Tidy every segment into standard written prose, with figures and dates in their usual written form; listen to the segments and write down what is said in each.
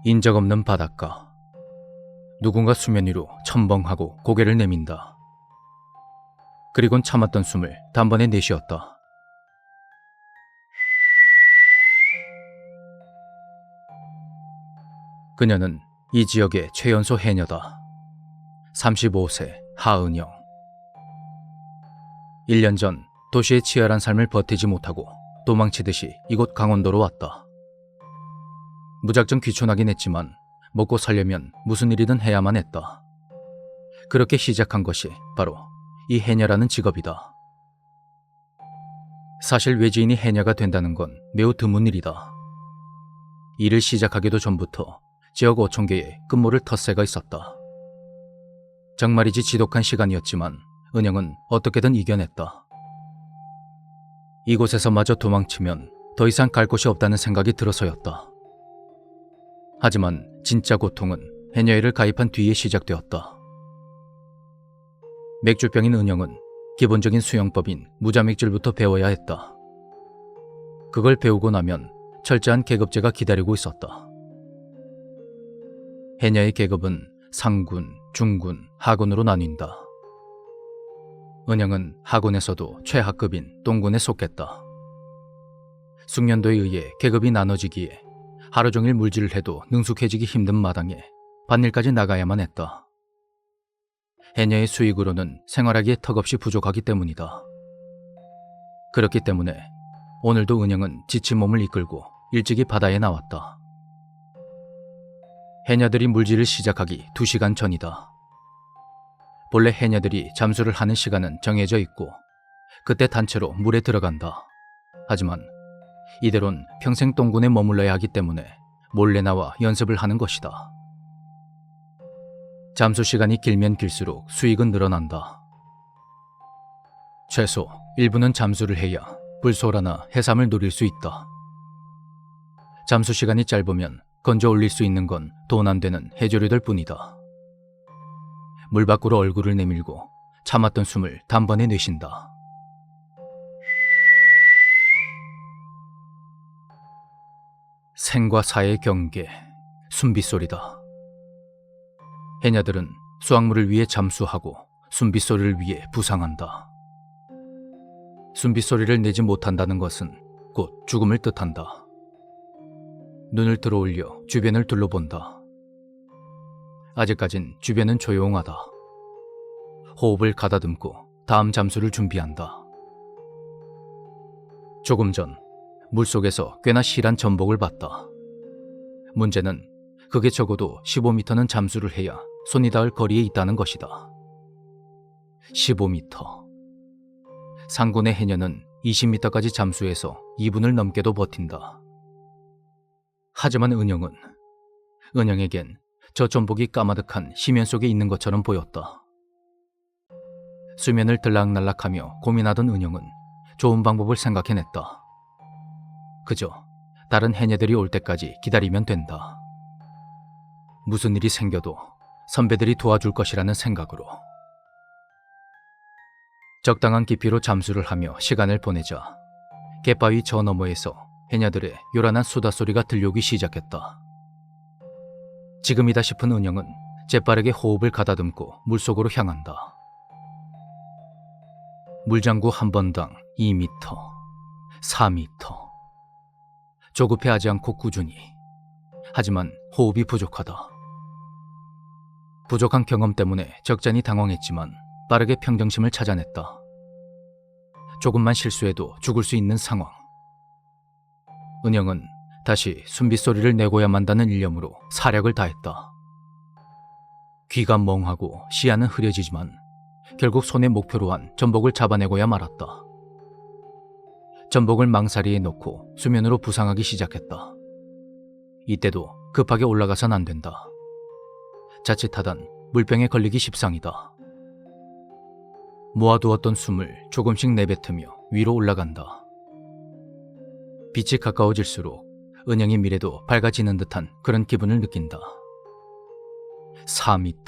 인적 없는 바닷가. 누군가 수면 위로 첨벙하고 고개를 내민다. 그리곤 참았던 숨을 단번에 내쉬었다. 그녀는 이 지역의 최연소 해녀다. 35세 하은영. 1년 전 도시의 치열한 삶을 버티지 못하고 도망치듯이 이곳 강원도로 왔다. 무작정 귀촌하긴 했지만 먹고 살려면 무슨 일이든 해야만 했다. 그렇게 시작한 것이 바로 이 해녀라는 직업이다. 사실 외지인이 해녀가 된다는 건 매우 드문 일이다. 일을 시작하기도 전부터 지역 5,000개의 끝모를 텃세가 있었다. 정말이지 지독한 시간이었지만 은영은 어떻게든 이겨냈다. 이곳에서 마저 도망치면 더 이상 갈 곳이 없다는 생각이 들어서였다. 하지만 진짜 고통은 해녀회를 가입한 뒤에 시작되었다. 맥주병인 은영은 기본적인 수영법인 무자맥질부터 배워야 했다. 그걸 배우고 나면 철저한 계급제가 기다리고 있었다. 해녀의 계급은 상군, 중군, 하군으로 나뉜다. 은영은 하군에서도 최하급인 동군에 속했다. 숙련도에 의해 계급이 나눠지기에 하루 종일 물질을 해도 능숙해지기 힘든 마당에 밭일까지 나가야만 했다. 해녀의 수익으로는 생활하기에 턱없이 부족하기 때문이다. 그렇기 때문에 오늘도 은영은 지친 몸을 이끌고 일찍이 바다에 나왔다. 해녀들이 물질을 시작하기 2시간 전이다. 본래 해녀들이 잠수를 하는 시간은 정해져 있고 그때 단체로 물에 들어간다. 하지만 이대론 평생 동군에 머물러야 하기 때문에 몰래 나와 연습을 하는 것이다. 잠수 시간이 길면 길수록 수익은 늘어난다. 최소 1분은 잠수를 해야 불소라나 해삼을 노릴 수 있다. 잠수 시간이 짧으면 건져 올릴 수 있는 건 돈 안 되는 해조류들 뿐이다. 물 밖으로 얼굴을 내밀고 참았던 숨을 단번에 내쉰다. 생과 사의 경계, 숨빗소리다. 해녀들은 수확물을 위해 잠수하고 숨빗소리를 위해 부상한다. 숨빗소리를 내지 못한다는 것은 곧 죽음을 뜻한다. 눈을 들어올려 주변을 둘러본다. 아직까진 주변은 조용하다. 호흡을 가다듬고 다음 잠수를 준비한다. 조금 전 물속에서 꽤나 실한 전복을 봤다. 문제는 그게 적어도 15m는 잠수를 해야 손이 닿을 거리에 있다는 것이다. 15m. 상군의 해녀는 20m까지 잠수해서 2분을 넘게도 버틴다. 하지만 은영에겐 저 전복이 까마득한 심연 속에 있는 것처럼 보였다. 수면을 들락날락하며 고민하던 은영은 좋은 방법을 생각해냈다. 그저 다른 해녀들이 올 때까지 기다리면 된다. 무슨 일이 생겨도 선배들이 도와줄 것이라는 생각으로. 적당한 깊이로 잠수를 하며 시간을 보내자 갯바위 저 너머에서 해녀들의 요란한 수다 소리가 들려오기 시작했다. 지금이다 싶은 은영은 재빠르게 호흡을 가다듬고 물속으로 향한다. 물장구 한 번당 2m, 4m. 조급해하지 않고 꾸준히. 하지만 호흡이 부족하다. 부족한 경험 때문에 적잖이 당황했지만 빠르게 평정심을 찾아냈다. 조금만 실수해도 죽을 수 있는 상황. 은영은 다시 숨빗소리를 내고야 만다는 일념으로 사력을 다했다. 귀가 멍하고 시야는 흐려지지만 결국 손에 목표로 한 전복을 잡아내고야 말았다. 전복을 망사리에 놓고 수면으로 부상하기 시작했다. 이때도 급하게 올라가선 안 된다. 자칫하단 물병에 걸리기 십상이다. 모아두었던 숨을 조금씩 내뱉으며 위로 올라간다. 빛이 가까워질수록 은영의 미래도 밝아지는 듯한 그런 기분을 느낀다. 4m,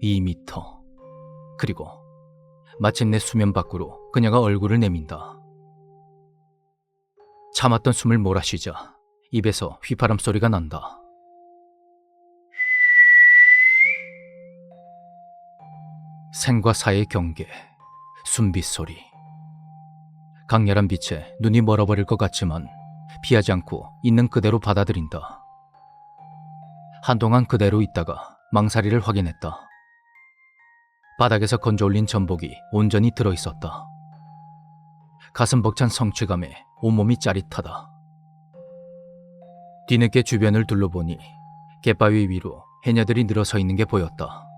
2m, 그리고 마침내 수면 밖으로 그녀가 얼굴을 내민다. 참았던 숨을 몰아쉬자 입에서 휘파람 소리가 난다. 생과 사의 경계, 숨빗 소리. 강렬한 빛에 눈이 멀어버릴 것 같지만 피하지 않고 있는 그대로 받아들인다. 한동안 그대로 있다가 망사리를 확인했다. 바닥에서 건져올린 전복이 온전히 들어있었다. 가슴 벅찬 성취감에 온몸이 짜릿하다. 뒤늦게 주변을 둘러보니 갯바위 위로 해녀들이 늘어서 있는 게 보였다.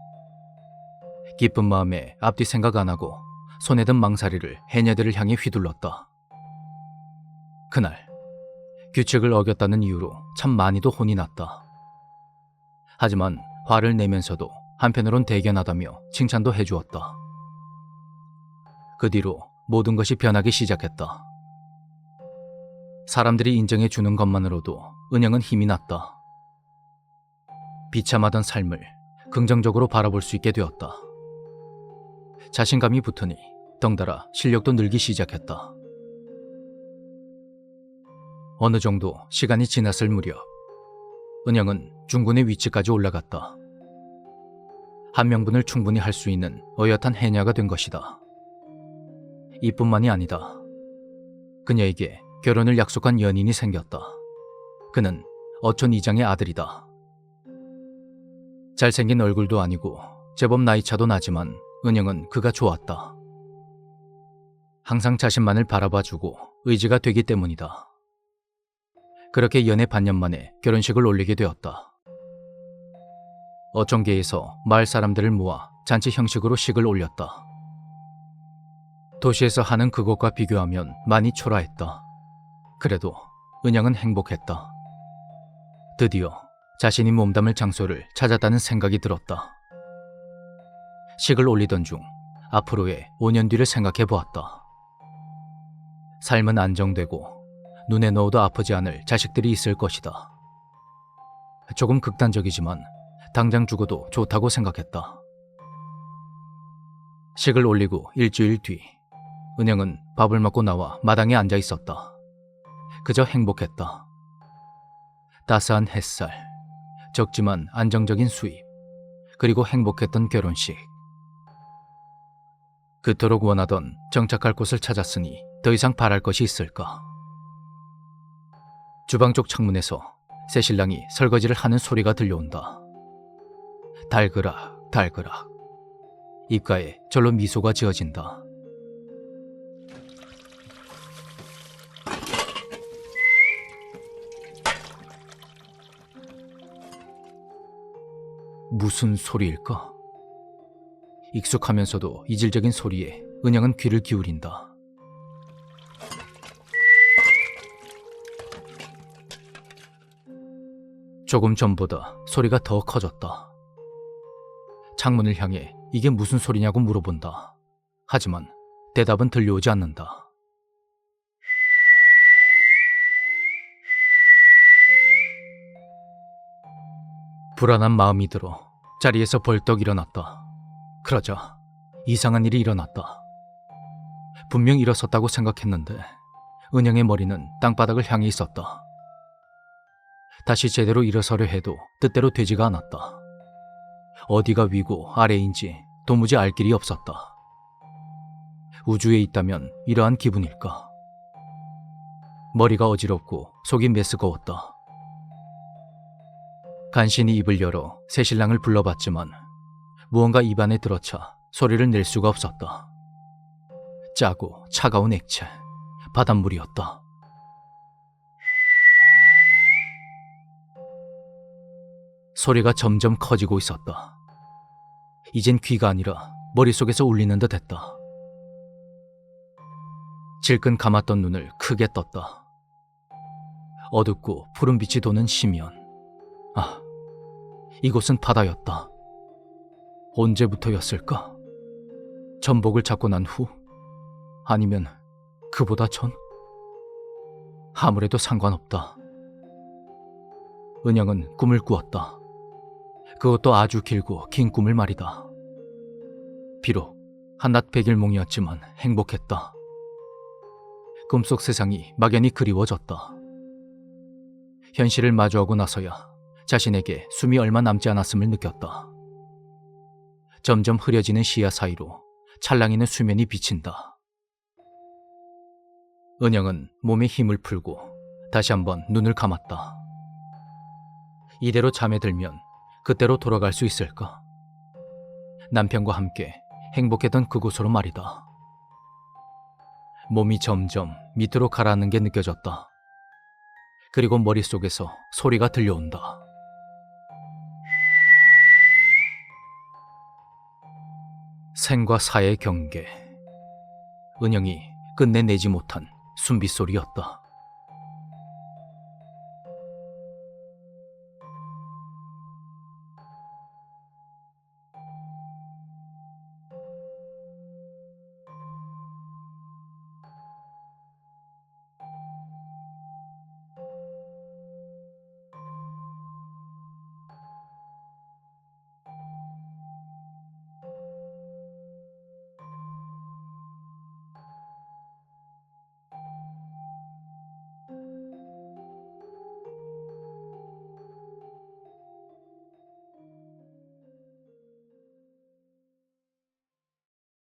기쁜 마음에 앞뒤 생각 안 하고 손에 든 망사리를 해녀들을 향해 휘둘렀다. 그날 규칙을 어겼다는 이유로 참 많이도 혼이 났다. 하지만 화를 내면서도 한편으론 대견하다며 칭찬도 해주었다. 그 뒤로 모든 것이 변하기 시작했다. 사람들이 인정해 주는 것만으로도 은영은 힘이 났다. 비참하던 삶을 긍정적으로 바라볼 수 있게 되었다. 자신감이 붙으니 덩달아 실력도 늘기 시작했다. 어느 정도 시간이 지났을 무렵 은영은 중군의 위치까지 올라갔다. 한 명분을 충분히 할 수 있는 어엿한 해녀가 된 것이다. 이뿐만이 아니다. 그녀에게 결혼을 약속한 연인이 생겼다. 그는 어촌 이장의 아들이다. 잘생긴 얼굴도 아니고 제법 나이차도 나지만 은영은 그가 좋았다. 항상 자신만을 바라봐주고 의지가 되기 때문이다. 그렇게 연애 반년 만에 결혼식을 올리게 되었다. 어촌계에서 마을 사람들을 모아 잔치 형식으로 식을 올렸다. 도시에서 하는 그것과 비교하면 많이 초라했다. 그래도 은영은 행복했다. 드디어 자신이 몸담을 장소를 찾았다는 생각이 들었다. 식을 올리던 중 앞으로의 5년 뒤를 생각해 보았다. 삶은 안정되고 눈에 넣어도 아프지 않을 자식들이 있을 것이다. 조금 극단적이지만 당장 죽어도 좋다고 생각했다. 식을 올리고 일주일 뒤 은영은 밥을 먹고 나와 마당에 앉아 있었다. 그저 행복했다. 따스한 햇살, 적지만 안정적인 수입, 그리고 행복했던 결혼식. 그토록 원하던 정착할 곳을 찾았으니 더 이상 바랄 것이 있을까. 주방 쪽 창문에서 새신랑이 설거지를 하는 소리가 들려온다. 달그락 달그락. 입가에 절로 미소가 지어진다. 무슨 소리일까? 익숙하면서도 이질적인 소리에 은영은 귀를 기울인다. 조금 전보다 소리가 더 커졌다. 창문을 향해 이게 무슨 소리냐고 물어본다. 하지만 대답은 들려오지 않는다. 불안한 마음이 들어 자리에서 벌떡 일어났다. 그러자 이상한 일이 일어났다. 분명 일어섰다고 생각했는데 은영의 머리는 땅바닥을 향해 있었다. 다시 제대로 일어서려 해도 뜻대로 되지가 않았다. 어디가 위고 아래인지 도무지 알 길이 없었다. 우주에 있다면 이러한 기분일까? 머리가 어지럽고 속이 메스거웠다. 간신히 입을 열어 새신랑을 불러봤지만 무언가 입안에 들어차 소리를 낼 수가 없었다. 짜고 차가운 액체, 바닷물이었다. 소리가 점점 커지고 있었다. 이젠 귀가 아니라 머릿속에서 울리는 듯 했다. 질끈 감았던 눈을 크게 떴다. 어둡고 푸른 빛이 도는 심연. 아, 이곳은 바다였다. 언제부터였을까? 전복을 잡고 난 후? 아니면 그보다 전? 아무래도 상관없다. 은영은 꿈을 꾸었다. 그것도 아주 길고 긴 꿈을 말이다. 비록 한낮 백일몽이었지만 행복했다. 꿈속 세상이 막연히 그리워졌다. 현실을 마주하고 나서야 자신에게 숨이 얼마 남지 않았음을 느꼈다. 점점 흐려지는 시야 사이로 찰랑이는 수면이 비친다. 은영은 몸에 힘을 풀고 다시 한번 눈을 감았다. 이대로 잠에 들면 그때로 돌아갈 수 있을까? 남편과 함께 행복했던 그곳으로 말이다. 몸이 점점 밑으로 가라앉는 게 느껴졌다. 그리고 머릿속에서 소리가 들려온다. 생과 사의 경계. 은영이 끝내내지 못한 숨빗소리였다.